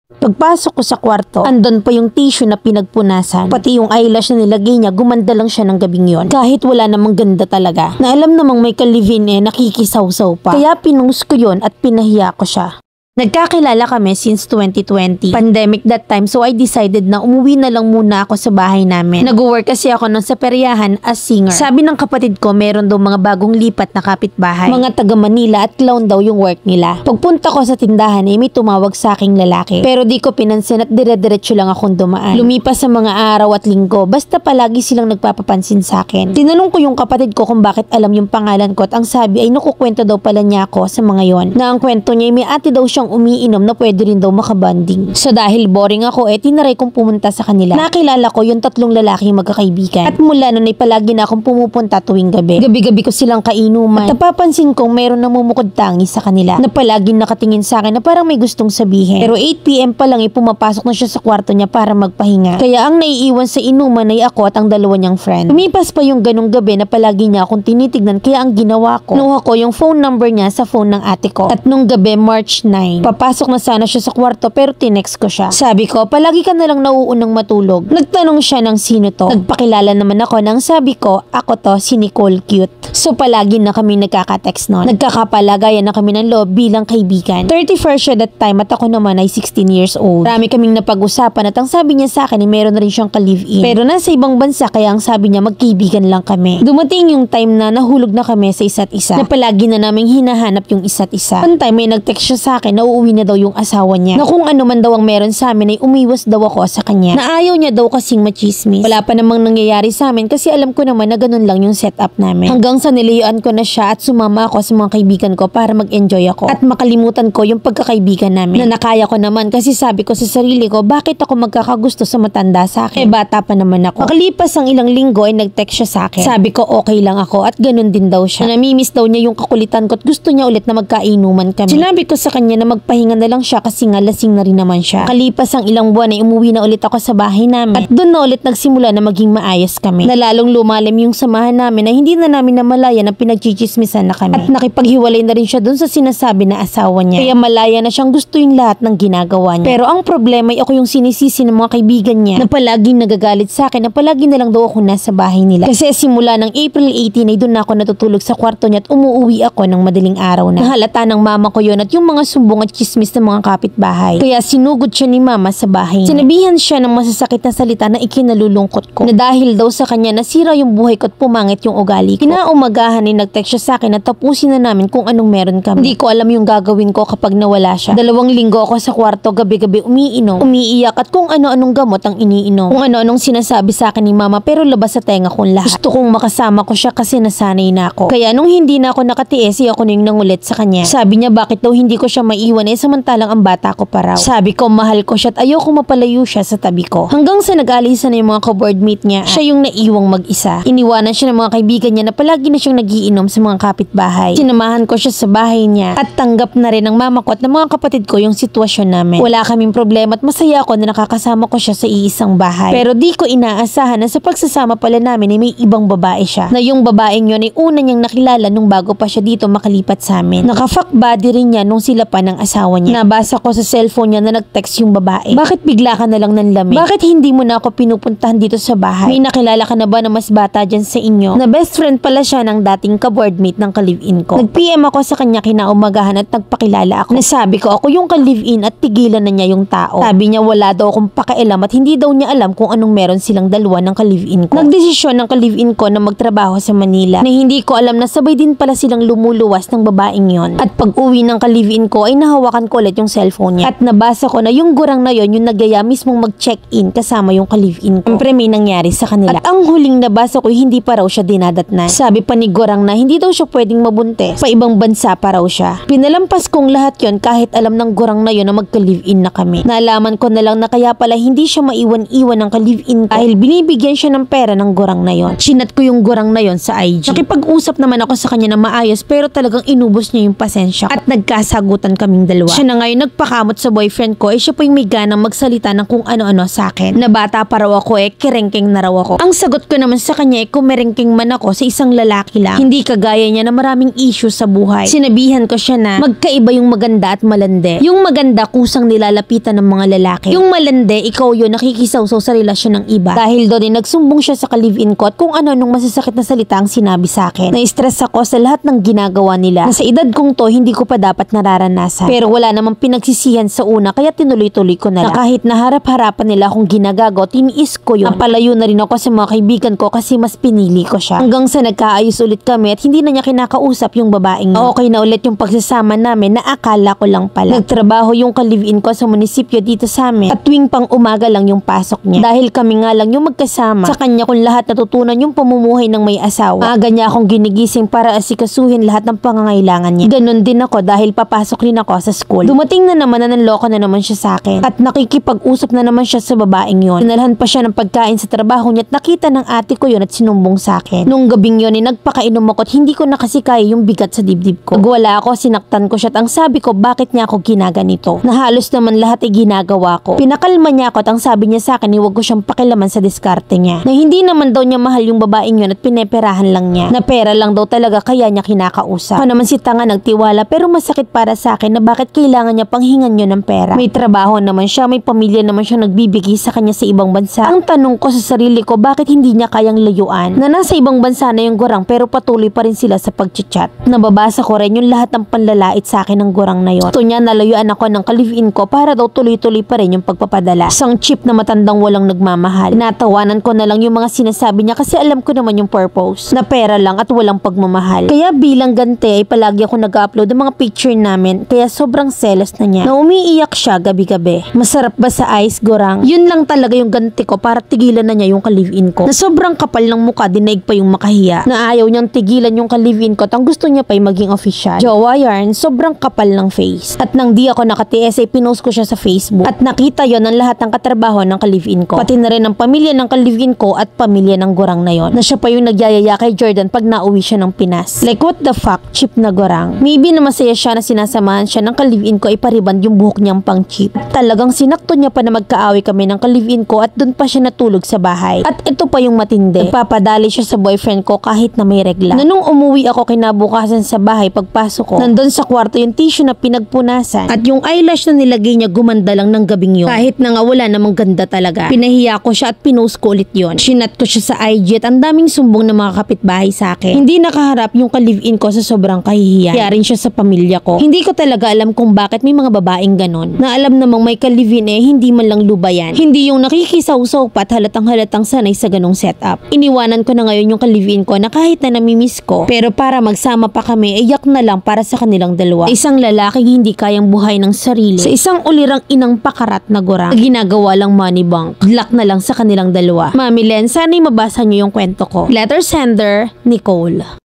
Pagpasok ko sa kwarto, andon pa yung tissue na pinagpunasan. Pati yung eyelash na nilagay niya, gumanda lang siya ng gabing yon. Kahit wala namang ganda talaga. Na alam namang may kalivin nakikisaw-saw pa. Kaya pinungs ko yon at pinahiya ko siya. Nagkakilala kami since 2020. Pandemic that time, so I decided na umuwi na lang muna ako sa bahay namin. Nag-work kasi ako nun sa peryahan as singer. Sabi ng kapatid ko, meron daw mga bagong lipat na kapitbahay. Mga taga Manila at clown daw yung work nila. Pagpunta ko sa tindahan may tumawag sa aking lalaki. Pero di ko pinansin at dire-diretso lang akong dumaan. Lumipas sa mga araw at linggo, basta palagi silang nagpapapansin sa akin. Tinanong ko yung kapatid ko kung bakit alam yung pangalan ko at ang sabi ay nakukwento daw pala niya ako sa mga yon. Na ang kwento niya ay may ate daw siyang umiinom na pwede rin daw makabanding. So dahil boring ako tinaray kong pumunta sa kanila. Nakilala ko yung tatlong lalaking magkakaibigan. At mula nun ay palagi na akong pumupunta tuwing gabi. Gabi-gabi ko silang kainuman. At napapansin kong meron namumukod tangi sa kanila. Na palaging nakatingin sa akin na parang may gustong sabihin. Pero 8 PM pa lang pumapasok na siya sa kwarto niya para magpahinga. Kaya ang naiiwan sa inuman ay ako at ang dalawa niyang friend. Lumipas pa yung ganong gabi na palagi niya akong tinitignan kaya ang ginawa ko, kinuha ko yung phone number niya sa phone ng ate ko. At nung gabi, March 9, papasok na sana siya sa kwarto pero tinext ko siya. Sabi ko, palagi ka na lang nauunang matulog. Nagtanong siya ng sino to. Nagpakilala naman ako nang sabi ko, ako to si Nicole Cute. So palagi na kami nagkaka-text noon. Nagkakapalagayan na kami ng loob bilang kaibigan. 31st siya that time at ako naman ay 16 years old. Marami kaming napag-usapan at ang sabi niya sa akin ay meron na rin siyang ka-live-in. Pero nasa ibang bansa kaya ang sabi niya magkaibigan lang kami. Dumating yung time na nahulog na kami sa isa't isa. Na palagi na naming hinahanap yung isa't isa. One time may nag-text siya sa akin na uuwi na daw yung asawa niya. Na kung ano man daw ang meron sa amin ay umiwas daw ako sa kanya. Na ayaw niya daw kasing machismis. Wala pa namang nangyayari sa amin kasi alam ko naman na ganun lang yung setup namin. Hanggang sa nilayuan ko na siya at sumama ako sa mga kaibigan ko para mag-enjoy ako. At makalimutan ko yung pagkakaibigan namin. Na nakaya ko naman kasi sabi ko sa sarili ko, bakit ako magkakagusto sa matanda sa akin? Bata pa naman ako. Makalipas ang ilang linggo ay nag-text siya sa akin. Sabi ko okay lang ako at ganun din daw siya. Na namimiss daw niya yung kakulitan ko at gusto niya ulit na magkainuman kami. Sinabi ko sa kanya na magpahinga na lang siya kasi nga lasing na rin naman siya. Kalipas ang ilang buwan ay umuwi na ulit ako sa bahay namin. At doon na ulit nagsimula na maging maayos kami. Nalalong lumalim yung samahan namin na hindi na namin namalaya na pinagchichismisan na kami. At nakipaghiwalay na rin siya doon sa sinasabi na asawa niya. Kaya malaya na siyang gusto yung lahat ng ginagawa niya. Pero ang problema ay ako yung sinisisi ng mga kaibigan niya na palaging nagagalit sa akin na palagi na lang daw ako nasa bahay nila. Kasi simula ng April 18 ay doon na ako natutulog sa kwarto niya at umuwi ako ng madaling araw na. Nahalata ng mama ko yon at yung mga sumbong at chismis ng mga kapitbahay. Kaya sinugod siya ni mama sa bahay niya. Sinabihan siya ng masasakit na salita na ikinalulungkot ko. Na dahil daw sa kanya nasira yung buhay ko at pumangit yung ugali ko. Kinaumagahan ay nag-text siya sa akin na tapusin na namin kung anong meron kami. Hindi ko alam yung gagawin ko kapag nawala siya. 2 linggo ako sa kwarto gabi-gabi umiinom, umiiyak at kung ano-anong gamot ang iniinom. Kung ano-anong sinasabi sa akin ni mama pero labas sa tenga kong lahat. Gusto kong makasama ko siya kasi nasanay na ako. Kaya nung hindi na ako nakatiis, ako na yung nangulit sa kanya. Sabi niya bakit daw hindi ko siya maiwan samantalang ang bata ko pa raw. Sabi ko mahal ko siya at ayoko mapalayo siya sa tabi ko. Hanggang sa nag-alisan na yung mga ka-boardmate niya, siya yung naiwang mag-isa. Iniwanan siya ng mga kaibigan niya na palagi na siyang nagiinom sa mga kapitbahay. Sinamahan ko siya sa bahay niya at tanggap na rin ng mama ko at ng mga kapatid ko yung sitwasyon namin. Wala kaming problema at masaya ako na nakakasama ko siya sa iisang bahay. Pero di ko inaasahan na sa pagsasama pala namin ay may ibang babae siya. Na yung babaeng yun ay una niyang nakilala nung bago pa siya dito makalipat sa amin. Naka-fuck body rin niya nung sila pa ng asawa niya. Nabasa ko sa cellphone niya na nag-text yung babae. Bakit bigla ka na lang nanlamig? Bakit hindi mo na ako pinupuntahan dito sa bahay? May nakilala ka na ba na mas bata dyan sa inyo? Na best friend pala siya ng dating ka-boardmate ng ka-live-in ko. Nag-PM ako sa kanya kinaumagahan at nagpakilala ako. Nasabi ko ako yung ka-live-in at tigilan na niya yung tao. Sabi niya wala daw akong pakialam at hindi daw niya alam kung anong meron silang dalawa ng ka-live-in ko. Nagdesisyon ng ka-live-in ko na magtrabaho sa Manila na hindi ko alam na sabay din pala silang lumuluwas ng babaeng yon. At pag uwi ng ka-live-in ko ay nahawakan ko ulit yung cellphone niya. At nabasa ko na yung gurang na yon yung nagyaya mismong mag-check-in kasama yung ka-live-in ko. Siyempre may nangyari sa kanila. At ang huling nabasa ko hindi pa raw siya dinadatnan. Sabi pa ni gurang na hindi daw siya pwedeng mabuntis. Pa ibang bansa pa raw siya. Pinalampas kong lahat yon kahit alam ng gurang na yon na magka-live-in na kami. Nalaman ko na lang na kaya pala hindi siya maiwan-iwan ng ka-live-in ko dahil binibigyan siya ng pera ng gurang na yon. Chinat ko yung gurang na yon sa IG. Nakipag-usap naman ako sa kanya na maayos pero talagang inubos niya yung pasensya at nagkasagutan kami kaming dalawa. Siya na ngayon nagpakamot sa boyfriend ko, siya po yung may ganang magsalita ng kung ano-ano sa akin. Na bata pa raw ako kerengking na raw ako. Ang sagot ko naman sa kanya kumerengking man ako sa isang lalaki lang. Hindi kagaya niya na maraming issue sa buhay. Sinabihan ko siya na magkaiba yung maganda at malande. Yung maganda kusang nilalapitan ng mga lalaki. Yung malande, ikaw yun nakikisawsaw sa relasyon ng iba. Dahil doon nagsumbong siya sa ka-live-in ko at kung ano-anong masasakit na salita ang sinabi sa akin. Na-stress ako sa lahat ng ginagawa nila. Na sa edad kong to, hindi ko pa dapat nararanasan. Pero wala namang pinagsisihan sa una kaya tinuloy-tuloy ko na lang. Na kahit naharap-harapan nila akong ginagago, tiniis ko yun. Napalayo na rin ako sa mga kaibigan ko kasi mas pinili ko siya. Hanggang sa nagkaayos ulit kami at hindi na niya kinakausap yung babaeng yun. Okay na ulit yung pagsasama namin na akala ko lang pala. Nagtrabaho yung ka-live-in ko sa munisipyo dito sa amin at tuwing pang umaga lang yung pasok niya. Dahil kami nga lang yung magkasama, sa kanya kung lahat natutunan yung pamumuhay ng may asawa. Maaga niya akong ginigising para asikasuhin lahat ng pangangailangan niya. Ganon din ako dahil papasok rin ako sa school. Dumating na naman na nanloko na naman siya sa akin at nakikipag-usap na naman siya sa babaeng yon. Dinalhan pa siya ng pagkain sa trabaho niya at nakita ng ate ko yun at sinumbong sa akin. Nung gabing yun nagpakainom ako at hindi ko na kasi kaya yung bigat sa dibdib ko. Nagwala ako, sinaktan ko siya at ang sabi ko bakit niya ako ginaganito. Na halos naman lahat ay ginagawa ko. Pinakalma niya ako at ang sabi niya sa akin huwag ko siyang pakilaman sa diskarte niya. Na hindi naman daw niya mahal yung babaeng yun at pineperahan lang niya. Na pera lang daw talaga kaya niya kinakausap. Ako naman si tanga nagtiwala pero masakit para sa akin na bakit kailangan niya panghingan niyo ng pera. May trabaho naman siya, may pamilya naman siya nagbibigay sa kanya sa ibang bansa. Ang tanong ko sa sarili ko bakit hindi niya kayang layuan na nasa ibang bansa na yung gurang pero patuloy pa rin sila sa pagchichat. Nababasa ko rin yung lahat ng panlalait sa akin ng gurang na yun. Gusto niya nalayuan ako ng ka-live-in ko para daw tuloy-tuloy pa rin yung pagpapadala. Isang cheap na matandang walang nagmamahal. Natawanan ko na lang yung mga sinasabi niya kasi alam ko naman yung purpose. Na pera lang at walang pagmamahal. Kaya bilang ganti ay palagi ako nag-upload ng mga picture namin kaya sobrang selos na niya. Na umiiyak siya gabi-gabi. Masarap ba sa ice, gurang? Yun lang talaga yung ganti ko para tigilan na niya yung ka-live-in ko. Na sobrang kapal ng mukha, dinaig pa yung makahiya. Na ayaw niyang tigilan yung ka-live-in ko at ang gusto niya pa ay maging official. Jowa yarn, sobrang kapal ng face. At nang di ako nakatiis ay pinost ko siya sa Facebook. At nakita yon ng lahat ng katrabaho ng ka-live-in ko. Pati na rin ang pamilya ng ka-live-in ko at pamilya ng gurang na yon. Na siya pa yung nagyayaya kay Jordan pag nauwi siya ng Pinas. Like what the fuck, cheap na gurang. Maybe na masaya siya na sinasamahan siya ng ka-live-in ko ay pariband yung buhok niyang pang cheap. Talagang sinakto niya pa na magkaaway kami ng ka-live-in ko at doon pa siya natulog sa bahay. At ito pa yung matindi. Nagpapadali siya sa boyfriend ko kahit na may regla. Na nung umuwi ako kinabukasan sa bahay pagpasok ko, nandun sa kwarto yung tissue na pinagpunasan at yung eyelash na nilagay niya gumanda lang ng gabing yun. Kahit na nga wala namang ganda talaga. Pinahiya ko siya at pinost ko ulit yun. Sinat ko siya sa IG at ang daming sumbong ng mga kapitbahay sa akin. Hindi nakaharap yung ka-live-in ko sa sobrang kahihiyan. Kaya rin siya sa pamilya ko. Hindi ko talaga alam kung bakit may mga babaeng ganon. Na alam namang may ka-live-in hindi man lang lubayan. Hindi yung nakikisawsaw pa at halatang sanay sa ganong setup. Iniwanan ko na ngayon yung ka-live-in ko na kahit na namimiss ko, pero para magsama pa kami, iyak na lang para sa kanilang dalawa. Isang lalaking hindi kayang buhay ng sarili. Sa isang ulirang inang pakarat na gurang. Ginagawa lang money bank. Good luck na lang sa kanilang dalawa. Mami Len, sana'y mabasa niyo yung kwento ko. Letter sender, Nicole.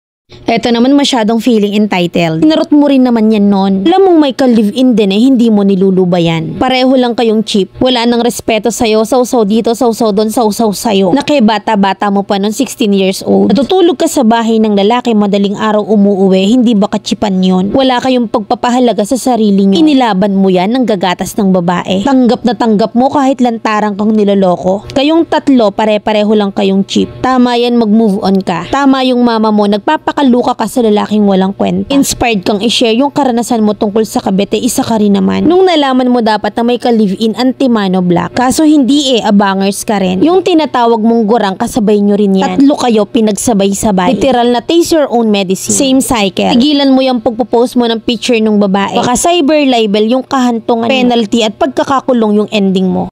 Eto naman masyadong feeling entitled. Tinarot mo rin naman yan nun. Alam mong may ka-live-in din hindi mo nilulubayan. Pareho lang kayong cheap. Wala nang respeto sa'yo. Sausaw dito, sausaw doon, sausaw sa'yo. Nakibata-bata mo pa nun 16 years old. Natutulog ka sa bahay ng lalaki madaling araw umuuwi. Hindi ba kachipan yun? Wala kayong pagpapahalaga sa sarili nyo. Inilaban mo yan ng gagatas ng babae. Tanggap na tanggap mo kahit lantarang kang niloloko. Kayong tatlo pare-pareho lang kayong cheap. Tama yan, mag-move on ka. Tama yung mama mo nagpapakaluka ka sa lalaking walang kwenta. Inspired kang i-share yung karanasan mo tungkol sa kabete, isa ka rin naman. Nung nalaman mo dapat na may ka-live-in anti-mano black. Kaso hindi abangers ka rin. Yung tinatawag mong gurang kasabay nyo rin yan. Tatlo kayo pinagsabay-sabay. Literal na taste your own medicine. Same cycle. Tigilan mo yung pagpo-post mo ng picture ng babae. Baka cyber libel yung kahantungan, penalty at pagkakakulong yung ending mo.